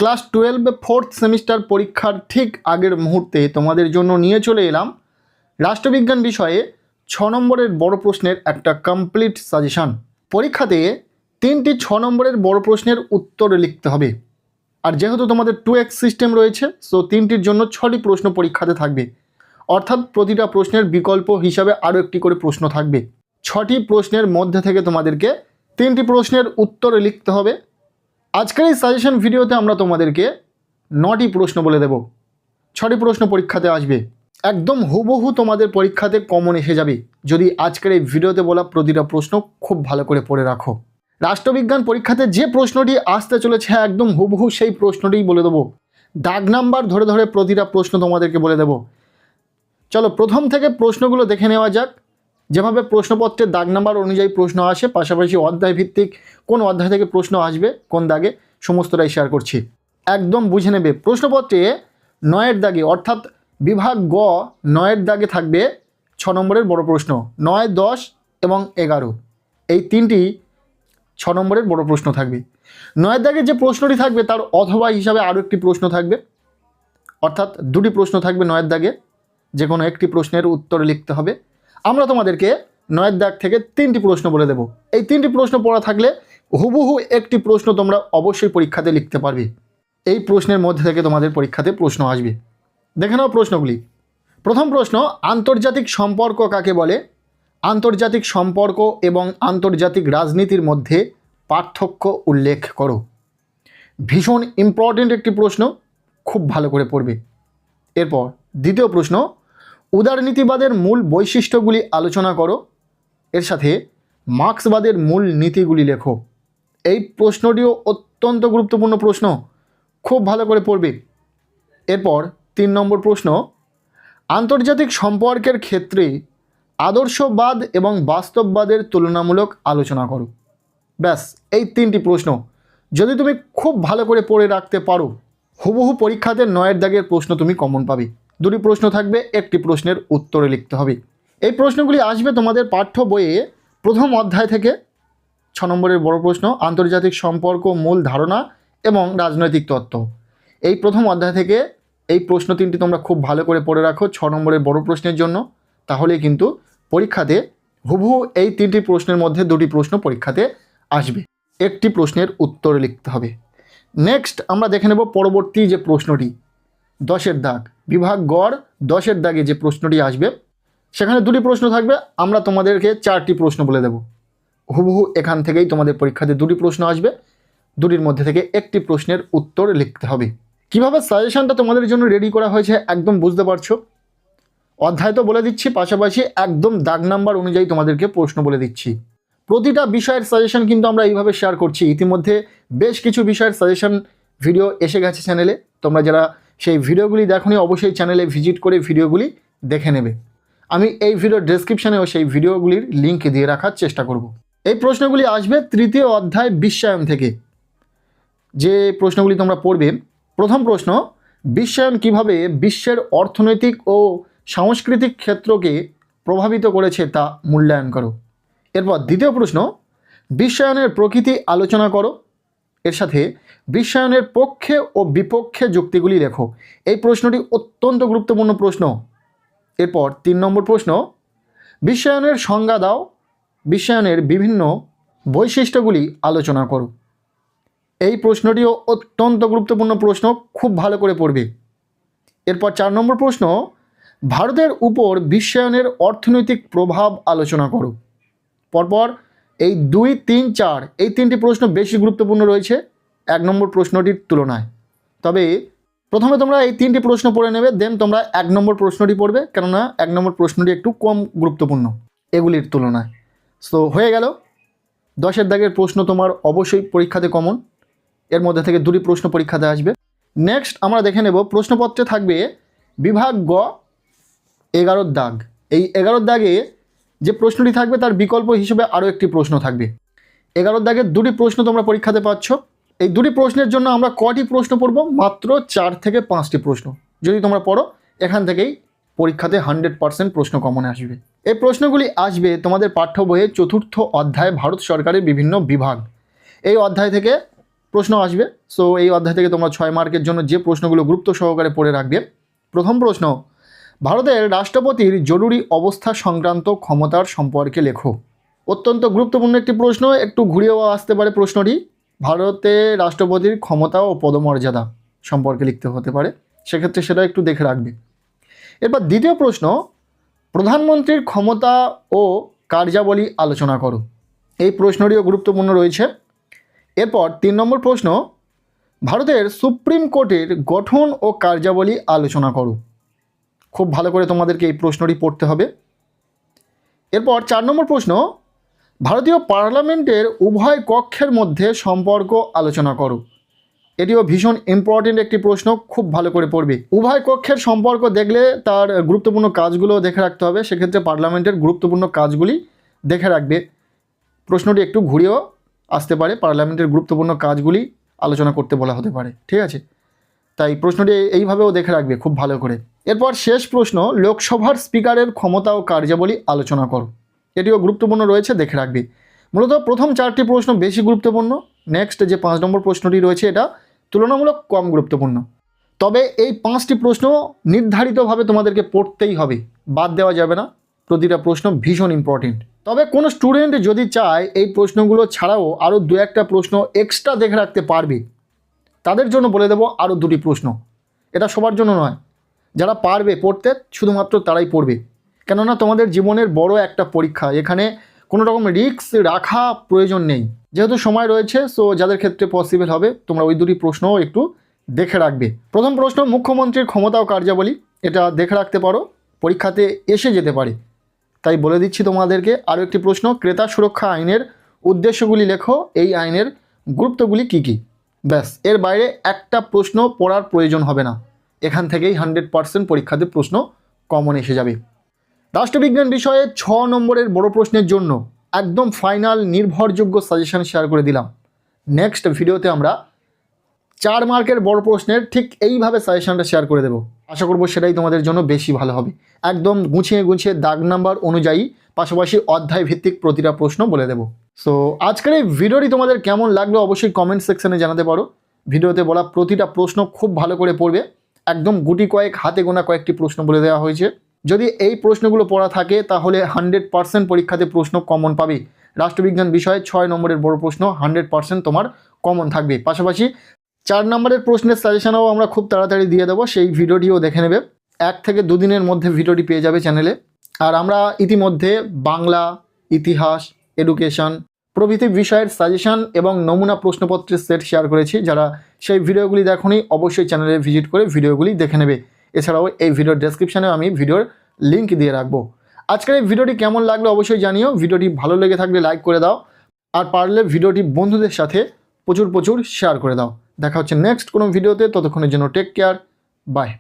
Class 12 fourth semester পরীক্ষার ঠিক আগের মুহূর্তে তোমাদের জন্য নিয়ে চলে এলাম রাষ্ট্রবিজ্ঞান বিষয়ে 6 নম্বরের বড় প্রশ্নের একটা কমপ্লিট সাজেশন। পরীক্ষাতে 3টি 6 নম্বরের বড় প্রশ্নের উত্তর লিখতে হবে। আর যেহেতু তোমাদের 2x সিস্টেম রয়েছে, সো 3টির জন্য 6টি প্রশ্ন পরীক্ষাতে থাকবে, অর্থাৎ প্রতিটা প্রশ্নের বিকল্প হিসাবে আরও একটি করে প্রশ্ন থাকবে। 6টি প্রশ্নের মধ্যে থেকে তোমাদেরকে 3টি প্রশ্নের উত্তর লিখতে হবে। আজকের এই সাজেশন ভিডিওতে আমরা তোমাদেরকে 9টি প্রশ্ন বলে দেব। 6টি প্রশ্ন পরীক্ষাতে আসবে, একদম হুবহু তোমাদের পরীক্ষাতে কমন এসে যাবে যদি আজকের এই ভিডিওতে বলা প্রতিটা প্রশ্ন খুব ভালো করে পড়ে রাখো। রাষ্ট্রবিজ্ঞান পরীক্ষাতে যে প্রশ্নটি আসতে চলেছে একদম হুবহু সেই প্রশ্নটিই বলে দেবো। দাগ নাম্বার ধরে ধরে প্রতিটা প্রশ্ন তোমাদেরকে বলে দেব। চলো প্রথম থেকে প্রশ্নগুলো দেখে নেওয়া যাক। যেভাবে প্রশ্নপত্রের দাগ নাম্বার অনুযায়ী প্রশ্ন আসে, পাশাপাশি অধ্যায় ভিত্তিক কোন অধ্যায় থেকে প্রশ্ন আসবে, কোন দাগে, সমস্তটাই শেয়ার করছি। একদম বুঝে নেবে। প্রশ্নপত্রে 9-এর দাগে অর্থাৎ বিভাগ গ 9-এর দাগে থাকবে 6 নম্বরের বড় প্রশ্ন। 9, 10 এবং 11 এই 3টি 6 নম্বরের বড় প্রশ্ন থাকবে। 9-এর দাগে যে প্রশ্নটি থাকবে তার অথবা হিসাবে আরও একটি প্রশ্ন থাকবে, অর্থাৎ 2টি প্রশ্ন থাকবে 9-এর দাগে। যে কোনো একটি প্রশ্নের উত্তর লিখতে হবে। আমরা তোমাদেরকে 9-এর দাগ থেকে 3টি প্রশ্ন বলে দেব। এই 3টি প্রশ্ন পড়া থাকলে হুবহু একটি প্রশ্ন তোমরা অবশ্যই পরীক্ষাতে লিখতে পারবে। এই প্রশ্নের মধ্যে থেকে তোমাদের পরীক্ষাতে প্রশ্ন আসবে। দেখে নাও প্রশ্নগুলি। প্রথম প্রশ্ন, আন্তর্জাতিক সম্পর্ক কাকে বলে? আন্তর্জাতিক সম্পর্ক এবং আন্তর্জাতিক রাজনীতির মধ্যে পার্থক্য উল্লেখ করো। ভীষণ ইম্পর্টেন্ট একটি প্রশ্ন, খুব ভালো করে পড়বে। এরপর দ্বিতীয় প্রশ্ন, উদারনীতিবাদের মূল বৈশিষ্ট্যগুলি আলোচনা করো। এর সাথে মার্ক্সবাদের মূল নীতিগুলি লেখো। এই প্রশ্নটিও অত্যন্ত গুরুত্বপূর্ণ প্রশ্ন, খুব ভালো করে পড়বে। এরপর 3 নম্বর প্রশ্ন, আন্তর্জাতিক সম্পর্কের ক্ষেত্রে আদর্শবাদ এবং বাস্তববাদের তুলনামূলক আলোচনা করো। ব্যাস, এই 3টি প্রশ্ন যদি তুমি খুব ভালো করে পড়ে রাখতে পারো, হুবহু পরীক্ষাতে 9-এর দাগের প্রশ্ন তুমি কমন পাবে। 2টি প্রশ্ন থাকবে, একটি প্রশ্নের উত্তরে লিখতে হবে। এই প্রশ্নগুলি আসবে তোমাদের পাঠ্য বইয়ে প্রথম অধ্যায় থেকে। 6 নম্বরের বড় প্রশ্ন, আন্তর্জাতিক সম্পর্ক, মূল ধারণা এবং রাজনৈতিক তত্ত্ব। এই প্রথম অধ্যায় থেকে এই প্রশ্ন 3টি তোমরা খুব ভালো করে পড়ে রাখো 6 নম্বরের বড় প্রশ্নের জন্য। তাহলে কিন্তু পরীক্ষাতে হুবহু এই 3টি প্রশ্নের মধ্যে 2টি প্রশ্ন পরীক্ষাতে আসবে। একটি প্রশ্নের উত্তর লিখতে হবে। নেক্সট আমরা দেখে নেব পরবর্তী যে প্রশ্নটি, 10-এর দাগ, বিভাগ গড় 10-এর দাগে যে প্রশ্নটি আসবে সেখানে 2টি প্রশ্ন থাকবে। আমরা তোমাদেরকে 4টি প্রশ্ন বলে দেব। হুবহু এখান থেকেই তোমাদের পরীক্ষাতে 2টি প্রশ্ন আসবে। 2টির মধ্যে থেকে একটি প্রশ্নের উত্তর লিখতে হবে। কিভাবে সাজেশনটা তোমাদের জন্য রেডি করা হয়েছে একদম বুঝতে পারছো। অধ্যায় তো বলে দিচ্ছি, পাশাপাশি একদম দাগ নাম্বার অনুযায়ী তোমাদেরকে প্রশ্ন বলে দিচ্ছি। প্রতিটা বিষয়ের সাজেশন কিন্তু আমরা এইভাবে শেয়ার করছি। ইতিমধ্যে বেশ কিছু বিষয়ের সাজেশন ভিডিও এসে গেছে চ্যানেলে। তোমরা যারা সেই ভিডিওগুলি দেখোনি অবশ্যই চ্যানেলে ভিজিট করে ভিডিওগুলি দেখে নেবে। আমি এই ভিডিওর ডেসক্রিপশানেও সেই ভিডিওগুলির লিঙ্ক দিয়ে রাখার চেষ্টা করব। এই প্রশ্নগুলি আসবে 3য় অধ্যায় বিশ্বায়ন থেকে। যে প্রশ্নগুলি তোমরা পড়বে, প্রথম প্রশ্ন, বিশ্বায়ন কিভাবে বিশ্বের অর্থনৈতিক ও সাংস্কৃতিক ক্ষেত্রকে প্রভাবিত করেছে তা মূল্যায়ন করো। এরপর দ্বিতীয় প্রশ্ন, বিশ্বায়নের প্রকৃতি আলোচনা করো। এর সাথে বিশ্বায়নের পক্ষে ও বিপক্ষে যুক্তিগুলি লেখো। এই প্রশ্নটি অত্যন্ত গুরুত্বপূর্ণ প্রশ্ন। এরপর 3 নম্বর প্রশ্ন, বিশ্বায়নের সংজ্ঞা দাও। বিশ্বায়নের বিভিন্ন বৈশিষ্ট্যগুলি আলোচনা করো। এই প্রশ্নটিও অত্যন্ত গুরুত্বপূর্ণ প্রশ্ন, খুব ভালো করে পড়বে। এরপর 4 নম্বর প্রশ্ন, ভারতের উপর বিশ্বায়নের অর্থনৈতিক প্রভাব আলোচনা করো। পরপর এই 2, 3, 4 এই 3টি প্রশ্ন বেশি গুরুত্বপূর্ণ রয়েছে 1 নম্বর প্রশ্নটির তুলনায়। তবে প্রথমে তোমরা এই 3টি প্রশ্ন পড়ে নেবে, দেন তোমরা 1 নম্বর প্রশ্নটি পড়বে, কেননা 1 নম্বর প্রশ্নটি একটু কম গুরুত্বপূর্ণ এগুলির তুলনায়। সো হয়ে গেল 10-এর দাগের প্রশ্ন তোমার অবশ্যই পরীক্ষাতে কমন। এর মধ্যে থেকে 2টি প্রশ্ন পরীক্ষাতে আসবে। নেক্সট আমরা দেখে নেব প্রশ্নপত্রে থাকবে বিভাগ গ 11-র দাগ। এই 11-র দাগে যে প্রশ্নটি থাকবে তার বিকল্প হিসেবে আরও একটি প্রশ্ন থাকবে। 11-র দাগের 2টি প্রশ্ন তোমরা পরীক্ষাতে পাচ্ছ। এই 2টি প্রশ্নের জন্য আমরা কটি প্রশ্ন পড়ব? মাত্র 4 থেকে 5টি প্রশ্ন। যদি তোমরা পড়ো এখান থেকেই পরীক্ষাতে 100% প্রশ্ন কমনে আসবে। এই প্রশ্নগুলি আসবে তোমাদের পাঠ্য বইয়ে 4র্থ অধ্যায় ভারত সরকারের বিভিন্ন বিভাগ। এই অধ্যায় থেকে প্রশ্ন আসবে। সো এই অধ্যায় থেকে তোমরা 6 মার্কের জন্য যে প্রশ্নগুলো গুরুত্ব সহকারে পড়ে রাখবে। প্রথম প্রশ্ন, ভারতের রাষ্ট্রপতির জরুরি অবস্থা সংক্রান্ত ক্ষমতার সম্পর্কে লেখো। অত্যন্ত গুরুত্বপূর্ণ একটি প্রশ্ন, একটু ঘুরিয়েও আসতে পারে প্রশ্নটি। ভারতের রাষ্ট্রপতির ক্ষমতা ও পদমর্যাদা সম্পর্কে লিখতে হতে পারে, সেক্ষেত্রে সেটা একটু দেখে রাখবে। এরপর দ্বিতীয় প্রশ্ন, প্রধানমন্ত্রীর ক্ষমতা ও কার্যাবলী আলোচনা করো। এই প্রশ্নটিও গুরুত্বপূর্ণ রয়েছে। এরপর 3 নম্বর প্রশ্ন, ভারতের সুপ্রিম কোর্টের গঠন ও কার্যাবলী আলোচনা করো। খুব ভালো করে তোমাদেরকে এই প্রশ্নটি পড়তে হবে। এরপর 4 নম্বর প্রশ্ন, ভারতীয় পার্লামেন্টের উভয় কক্ষের মধ্যে সম্পর্ক আলোচনা করো। এটিও ভীষণ ইম্পর্টেন্ট একটি প্রশ্ন, খুব ভালো করে পড়বে। উভয় কক্ষের সম্পর্ক দেখলে তার গুরুত্বপূর্ণ কাজগুলো দেখে রাখতে হবে, সেক্ষেত্রে পার্লামেন্টের গুরুত্বপূর্ণ কাজগুলি দেখে রাখবে। প্রশ্নটি একটু ঘুরিয়েও আসতে পারে, পার্লামেন্টের গুরুত্বপূর্ণ কাজগুলি আলোচনা করতে বলা হতে পারে, ঠিক আছে? তাই প্রশ্নটি এইভাবেও দেখে রাখবে খুব ভালো করে। এরপর শেষ প্রশ্ন, লোকসভার স্পিকারের ক্ষমতা ও কার্যাবলী আলোচনা করো। এটিও গুরুত্বপূর্ণ রয়েছে, দেখে রাখবে। মূলত প্রথম 4টি প্রশ্ন বেশি গুরুত্বপূর্ণ, নেক্সট যে 5 নম্বর প্রশ্নটি রয়েছে এটা তুলনামূলক কম গুরুত্বপূর্ণ। তবে এই 5টি প্রশ্ন নির্ধারিতভাবে তোমাদেরকে পড়তেই হবে, বাদ দেওয়া যাবে না। প্রতিটা প্রশ্ন ভীষণ ইম্পর্টেন্ট। তবে কোনো স্টুডেন্ট যদি চায় এই প্রশ্নগুলো ছাড়াও আরও 2-1টা প্রশ্ন এক্সট্রা দেখে রাখতে পারবে, তাদের জন্য বলে দেবো আরও 2টি প্রশ্ন। এটা সবার জন্য নয়, যারা পারবে পড়তে শুধুমাত্র তারাই পড়বে। কেননা তোমাদের জীবনের বড় একটা পরীক্ষা, এখানে কোনো রকম রিস্ক রাখা প্রয়োজন নেই, যেহেতু সময় রয়েছে। সো যাদের ক্ষেত্রে পসিবল হবে তোমরা ওই 2টি প্রশ্নও একটু দেখে রাখবে। প্রথম প্রশ্ন, মুখ্যমন্ত্রীর ক্ষমতা ও কার্যাবলী, এটা দেখে রাখতে পারো, পরীক্ষাতে এসে যেতে পারে, তাই বলে দিচ্ছি তোমাদেরকে। আরও একটি প্রশ্ন, ক্রেতা সুরক্ষা আইনের উদ্দেশ্যগুলি লেখো, এই আইনের গুরুত্বগুলি কী কী। ব্যাস, এর বাইরে একটা প্রশ্ন পড়ার প্রয়োজন হবে না, এখান থেকেই 100% পরীক্ষাতে প্রশ্ন কমন এসে যাবে। রাষ্ট্রবিজ্ঞান বিষয়ে 6 নম্বরের বড় প্রশ্নের জন্য একদম ফাইনাল নির্ভরযোগ্য সাজেশন শেয়ার করে দিলাম। নেক্সট ভিডিওতে আমরা 4 মার্কের বড় প্রশ্নের ঠিক এইভাবে সাজেশনটা শেয়ার করে দেবো। আশা করব সেটাই তোমাদের জন্য বেশি ভালো হবে। একদম গুছিয়ে গুছিয়ে দাগ নাম্বার অনুযায়ী, পাশাপাশি অধ্যায় ভিত্তিক প্রতিটা প্রশ্ন বলে দেবো। সো আজকের এই ভিডিওটি তোমাদের কেমন লাগলো অবশ্যই কমেন্ট সেকশনে জানাতে পারো। ভিডিওতে বলা প্রতিটা প্রশ্ন খুব ভালো করে পড়বে, একদম গুটি কয়েক হাতে গোনা কয়েকটি প্রশ্ন বলে দেওয়া হয়েছে। যদি এই প্রশ্নগুলো পড়া থাকে তাহলে 100% পরীক্ষাতে প্রশ্ন কমন পাবে। রাষ্ট্রবিজ্ঞান বিষয়ে 6 নম্বরের বড় প্রশ্ন 100% তোমার কমন থাকবে। পাশাপাশি 4 নম্বরের প্রশ্নের সাজেশনও আমরা খুব তাড়াতাড়ি দিয়ে দেবো, সেই ভিডিওটিও দেখে নেবে। 1 থেকে 2 দিনের মধ্যে ভিডিওটি পেয়ে যাবে চ্যানেলে। আর আমরা ইতিমধ্যে বাংলা, ইতিহাস, এডুকেশন প্রভৃতি বিষয়ের সাজেশন এবং নমুনা প্রশ্নপত্রের সেট শেয়ার করেছি। যারা সেই ভিডিওগুলি দেখোনি অবশ্যই চ্যানেলে ভিজিট করে ভিডিওগুলি দেখে নেবে। এছাড়াও এই ভিডিওর ডেসক্রিপশানেও আমি ভিডিওর লিঙ্ক দিয়ে রাখবো। আজকের এই ভিডিওটি কেমন লাগলো অবশ্যই জানিও। ভিডিওটি ভালো লেগে থাকলে লাইক করে দাও, আর পারলে ভিডিওটি বন্ধুদের সাথে প্রচুর শেয়ার করে দাও। দেখা হচ্ছে নেক্সট কোনো ভিডিওতে, ততক্ষণের জন্য টেক কেয়ার, বাই।